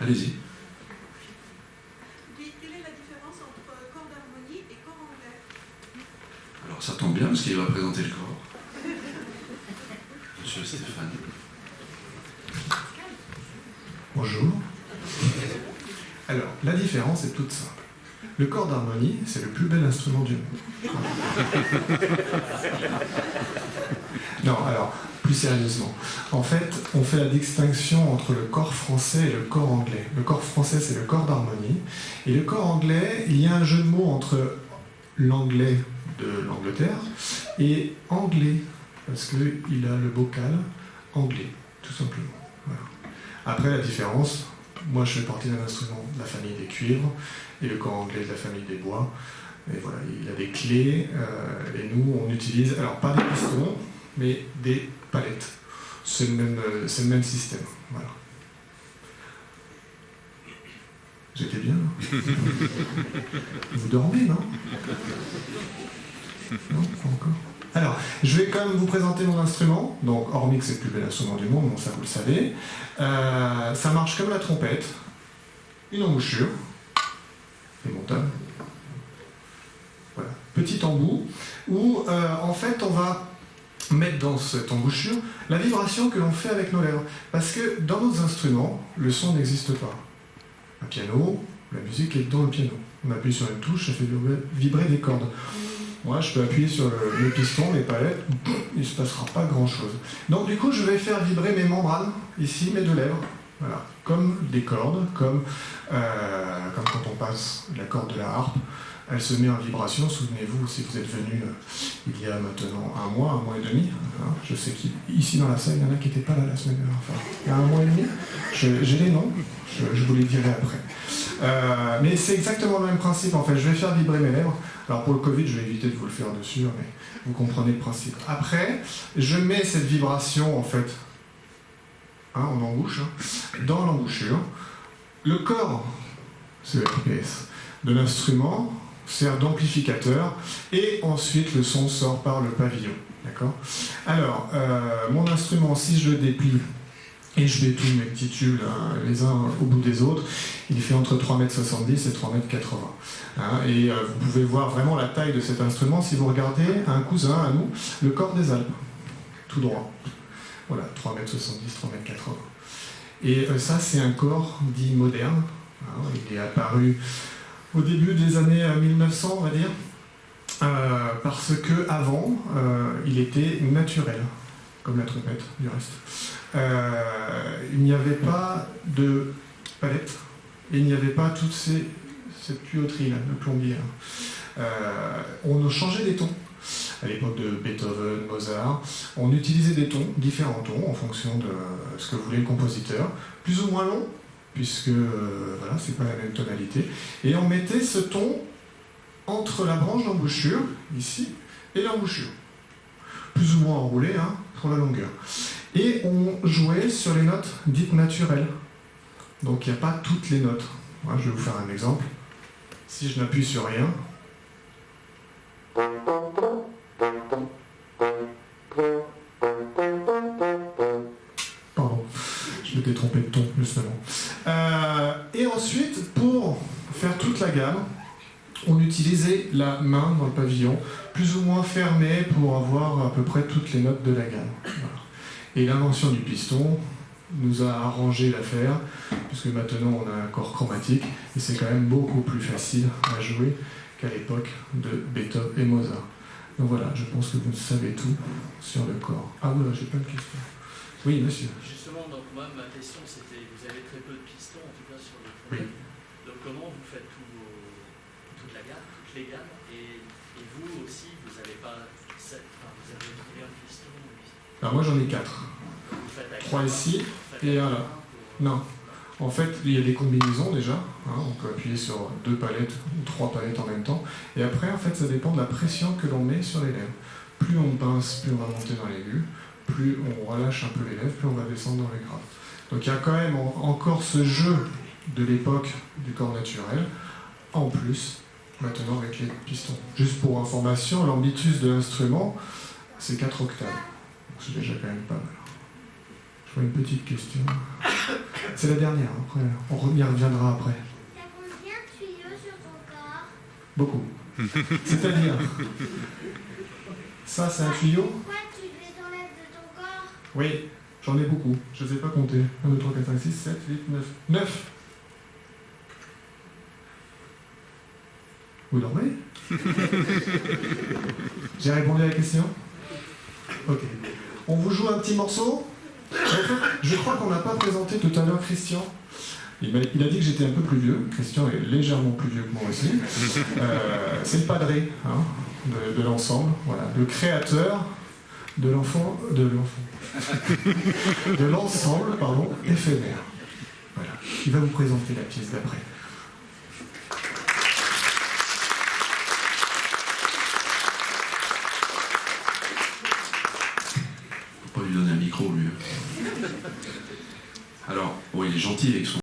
Allez-y. Quelle est la différence entre corps d'harmonie et corps anglais? Alors ça tombe bien parce qu'il va présenter le corps. Monsieur Stéphane. Bonjour. Alors, la différence est toute simple. Le corps d'harmonie, c'est le plus bel instrument du monde. Non, alors, plus sérieusement. En fait, on fait la distinction entre le corps français et le corps anglais. Le corps français, c'est le corps d'harmonie. Et le corps anglais, il y a un jeu de mots entre l'anglais de l'Angleterre et anglais, parce qu'il a le vocal anglais, tout simplement. Voilà. Après, la différence, moi je fais partie d'un instrument de la famille des cuivres, et le corps anglais de la famille des bois. Et voilà, il a des clés, et nous on utilise, alors pas des pistons, mais des palettes. C'est le même système. Voilà. J'étais bien, là. Vous dormez, non? Non, pas encore. Alors, je vais quand même vous présenter mon instrument. Donc, hormis que c'est le plus bel instrument du monde, bon, ça vous le savez. Ça marche comme la trompette. Une embouchure. Démontable. Voilà. Petit embout. Où, en fait, on va mettre dans cette embouchure la vibration que l'on fait avec nos lèvres. Parce que dans nos instruments, le son n'existe pas. Un piano, la musique est dans le piano. On appuie sur une touche, ça fait vibrer des cordes. Moi, je peux appuyer sur le piston, les palettes, il ne se passera pas grand-chose. Donc du coup, je vais faire vibrer mes membranes, ici, mes deux lèvres. Voilà. Comme des cordes, comme quand on passe la corde de la harpe. Elle se met en vibration. Souvenez-vous, si vous êtes venu il y a maintenant un mois et demi, hein, je sais qu'ici dans la salle, il y en a qui n'étaient pas là la semaine dernière. Enfin, il y a un mois et demi, j'ai les noms, je vous les dirai après. Mais c'est exactement le même principe en fait. Je vais faire vibrer mes lèvres. Alors pour le Covid, je vais éviter de vous le faire dessus, mais vous comprenez le principe. Après, je mets cette vibration en fait, hein, en embouche, dans l'embouchure. Le corps, c'est le RPS de l'instrument, sert d'amplificateur, et ensuite le son sort par le pavillon. D'accord ? Alors, mon instrument, si je le déplie, et je détourne mes petits tubes les uns au bout des autres, il fait entre 3,70 m et 3,80 m. Hein, et vous pouvez voir vraiment la taille de cet instrument si vous regardez un cousin à nous, le corps des Alpes, tout droit. Voilà, 3,70 m, 3,80 m. Et ça, c'est un corps dit moderne. Hein, il est apparu au début des années 1900, on va dire, parce qu'avant, il était naturel, comme la trompette, du reste. Il n'y avait pas de palette, et il n'y avait pas toute cette tuyauterie, là, le plombier. On changeait des tons. À l'époque de Beethoven, Mozart, on utilisait des tons, différents tons, en fonction de ce que voulait le compositeur, plus ou moins long, puisque voilà, c'est pas la même tonalité, et on mettait ce ton entre la branche d'embouchure, ici, et l'embouchure. Plus ou moins enroulé, hein, pour la longueur. Et on jouait sur les notes dites naturelles. Donc il n'y a pas toutes les notes. Moi, je vais vous faire un exemple. Si je n'appuie sur rien, pardon, je m'étais trompé de ton, justement. Et ensuite, pour faire toute la gamme, on utilisait la main dans le pavillon, plus ou moins fermée pour avoir à peu près toutes les notes de la gamme. Voilà. Et l'invention du piston nous a arrangé l'affaire, puisque maintenant on a un corps chromatique, et c'est quand même beaucoup plus facile à jouer qu'à l'époque de Beethoven et Mozart. Donc voilà, je pense que vous savez tout sur le corps. Ah voilà, j'ai plein de questions. Oui, monsieur. Justement, donc moi, ma question c'était, vous avez très peu de pistons, en tout cas sur le trompette. Oui. Donc comment vous faites toute la gamme, toutes les gammes, et vous aussi, vous n'avez pas vous avez combien de pistons? Alors moi j'en ai 4. 3 ici et un là. Non. En fait, il y a des combinaisons déjà. Hein, on peut appuyer sur 2 palettes ou 3 palettes en même temps. Et après, en fait, ça dépend de la pression que l'on met sur les lèvres. Plus on pince, plus on va monter dans l'aigu. Plus on relâche un peu les lèvres, plus on va descendre dans les graves. Donc il y a quand même encore ce jeu de l'époque du corps naturel, en plus, maintenant avec les pistons. Juste pour information, l'ambitus de l'instrument, c'est 4 octaves. Donc c'est déjà quand même pas mal. Je vois une petite question. C'est la dernière, après, on y reviendra après. T'as combien de tuyaux sur ton corps? Beaucoup. C'est-à-dire, ça c'est un tuyau? Pourquoi tu les enlèves de ton corps? Oui, j'en ai beaucoup. Je ne sais pas compter. 1, 2, 3, 4, 5, 6, 7, 8, 9. 9! Vous dormez? J'ai répondu à la question? Ok. On vous joue un petit morceau? Je crois qu'on n'a pas présenté tout à l'heure Christian. Il a dit que j'étais un peu plus vieux. Christian est légèrement plus vieux que moi aussi. C'est le padré de l'ensemble. Voilà. Le créateur de l'ensemble, pardon, éphémère. Voilà. Il va vous présenter la pièce d'après. Faut pas lui donner un micro, lui. Alors, bon, il est gentil avec son